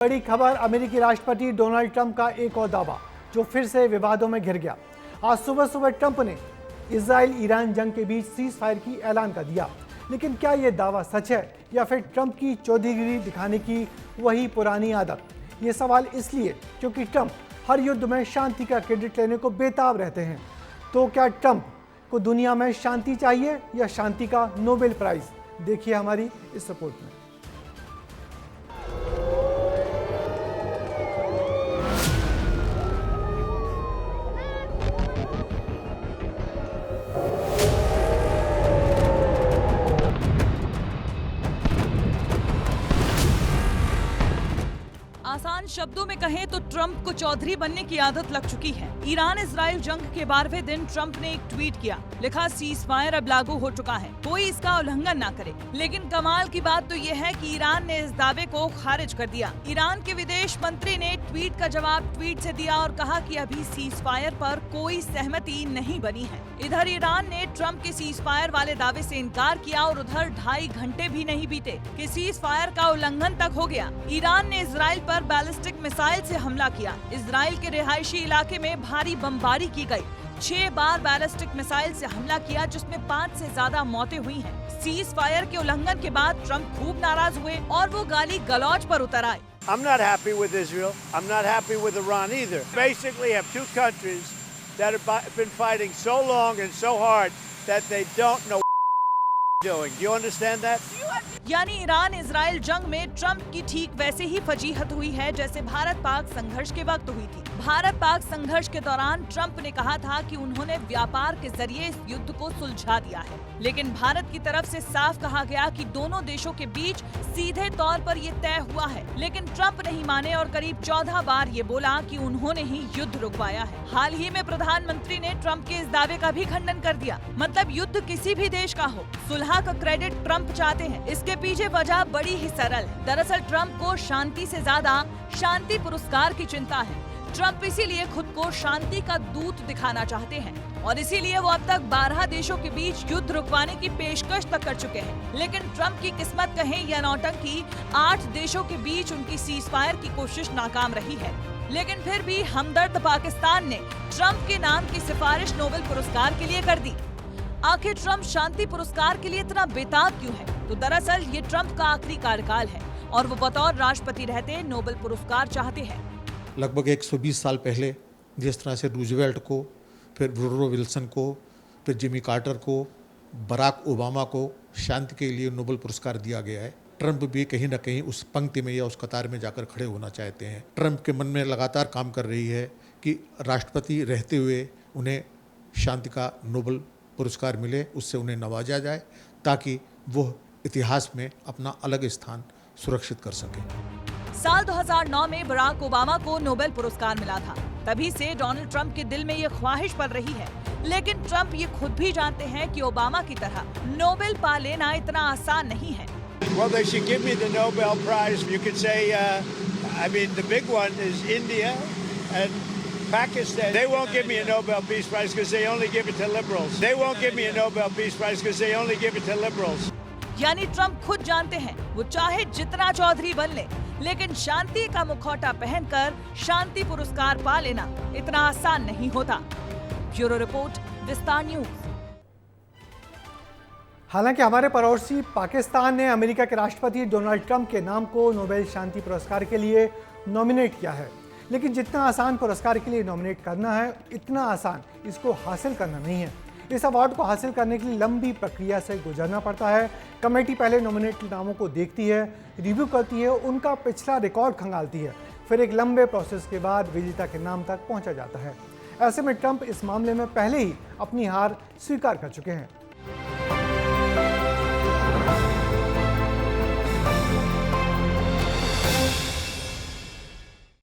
बड़ी खबर, अमेरिकी राष्ट्रपति डोनाल्ड ट्रंप का एक और दावा जो फिर से विवादों में घिर गया। आज सुबह सुबह ट्रंप ने इजराइल ईरान जंग के बीच सीज फायर की ऐलान कर दिया। लेकिन क्या यह दावा सच है या फिर ट्रंप की चौधरीगिरी दिखाने की वही पुरानी आदत? ये सवाल इसलिए क्योंकि ट्रंप हर युद्ध में शांति का क्रेडिट लेने को बेताब रहते हैं। तो क्या ट्रंप को दुनिया में शांति चाहिए या शांति का नोबेल प्राइज? देखिए हमारी इस रिपोर्ट में। आसान शब्दों में कहें तो ट्रंप को चौधरी बनने की आदत लग चुकी है। ईरान इजराइल जंग के 12वें दिन ट्रंप ने एक ट्वीट किया, लिखा सीज फायर अब लागू हो चुका है, कोई इसका उल्लंघन ना करे। लेकिन कमाल की बात तो ये है कि ईरान ने इस दावे को खारिज कर दिया। ईरान के विदेश मंत्री ने ट्वीट का जवाब ट्वीट से दिया और कहा कि अभी सीज फायर पर कोई सहमति नहीं बनी है। इधर ईरान ने ट्रंप के सीज फायर वाले दावे से इनकार किया और उधर 2.5 घंटे भी नहीं बीते कि सीज फायर का उल्लंघन तक हो गया। ईरान ने इजराइल पर बैलिस्टिक मिसाइल से हमला किया। इजराइल के रिहायशी इलाके में भारी बमबारी की गई। 6 बार बैलिस्टिक मिसाइल से हमला किया, जिसमें 5 से ज्यादा मौतें हुई हैं। सीज फायर के उल्लंघन के बाद ट्रंप खूब नाराज हुए और वो गाली गलौज पर उतर आए। I'm not happy with Israel. I'm not happy with Iran either. Basically, have two countries that have been fighting so long and so hard that they don't know what they're doing. Do you understand that? यानी Iran Israel जंग में Trump की ठीक वैसे ही फजीहत हुई है जैसे भारत पाक संघर्ष के वक्त हुई थी। भारत पाक संघर्ष के दौरान ट्रंप ने कहा था कि उन्होंने व्यापार के जरिए इस युद्ध को सुलझा दिया है, लेकिन भारत की तरफ से साफ कहा गया कि दोनों देशों के बीच सीधे तौर पर ये तय हुआ है। लेकिन ट्रंप नहीं माने और करीब 14 बार ये बोला कि उन्होंने ही युद्ध रुकवाया है। हाल ही में प्रधानमंत्री ने ट्रंप के इस दावे का भी खंडन कर दिया। मतलब युद्ध किसी भी देश का हो, सुलह का क्रेडिट ट्रंप चाहते हैं। इसके पीछे वजह बड़ी ही सरल है। दरअसल ट्रंप को शांति से ज्यादा शांति पुरस्कार की चिंता है। ट्रंप इसीलिए खुद को शांति का दूत दिखाना चाहते हैं और इसीलिए वो अब तक 12 देशों के बीच युद्ध रुकवाने की पेशकश तक कर चुके हैं। लेकिन ट्रंप की किस्मत कहें या नौटंकी, 8 देशों के बीच उनकी सीज फायर की कोशिश नाकाम रही है। लेकिन फिर भी हमदर्द पाकिस्तान ने ट्रंप के नाम की सिफारिश नोबेल पुरस्कार के लिए कर दी। आखिर ट्रंप शांति पुरस्कार के लिए इतना बेताब क्यों है? तो दरअसल ये ट्रंप का आखिरी कार्यकाल है और वो बतौर राष्ट्रपति रहते नोबेल पुरस्कार चाहते हैं। लगभग 120 साल पहले जिस तरह से रूजवेल्ट को, फिर वुडरो विल्सन को, फिर जिमी कार्टर को, बराक ओबामा को शांति के लिए नोबेल पुरस्कार दिया गया है, ट्रंप भी कहीं ना कहीं उस पंक्ति में या उस कतार में जाकर खड़े होना चाहते हैं। ट्रंप के मन में लगातार काम कर रही है कि राष्ट्रपति रहते हुए उन्हें शांति का नोबेल पुरस्कार मिले, उससे उन्हें नवाजा जाए ताकि वो इतिहास में अपना अलग स्थान सुरक्षित कर सके। साल 2009 में बराक ओबामा को नोबेल पुरस्कार मिला था। तभी से डोनाल्ड ट्रंप के दिल में ये ख्वाहिश पल रही है। लेकिन ट्रंप ये खुद भी जानते हैं कि ओबामा की तरह नोबेल पा लेना इतना आसान नहीं है। Well, they should give me the Nobel Prize. You could say, I mean, the big one is India and Pakistan. They won't give me a Nobel Peace Prize because they only give it to liberals. They won't give me a Nobel Peace Prize because they only give it to liberals. यानी Trump खुद जानते हैं वो चाहे जितना चौधरी बन ले, लेकिन शांति का मुखौटा पहनकर शांति पुरस्कार पा लेना इतना आसान नहीं होता। ब्यूरो रिपोर्ट, विस्तार न्यूज। हालांकि हमारे पड़ोसी पाकिस्तान ने अमेरिका के राष्ट्रपति डोनाल्ड ट्रंप के नाम को नोबेल शांति पुरस्कार के लिए नॉमिनेट किया है, लेकिन जितना आसान पुरस्कार के लिए नॉमिनेट करना है, इतना आसान इसको हासिल करना नहीं है। इस अवार्ड को हासिल करने के लिए लंबी प्रक्रिया से गुजरना पड़ता है। कमेटी पहले नॉमिनेट नामों को देखती है, रिव्यू करती है, उनका पिछला रिकॉर्ड खंगालती है, फिर एक लंबे प्रोसेस के बाद विजेता के नाम तक पहुंचा जाता है। ऐसे में ट्रंप इस मामले में पहले ही अपनी हार स्वीकार कर चुके हैं।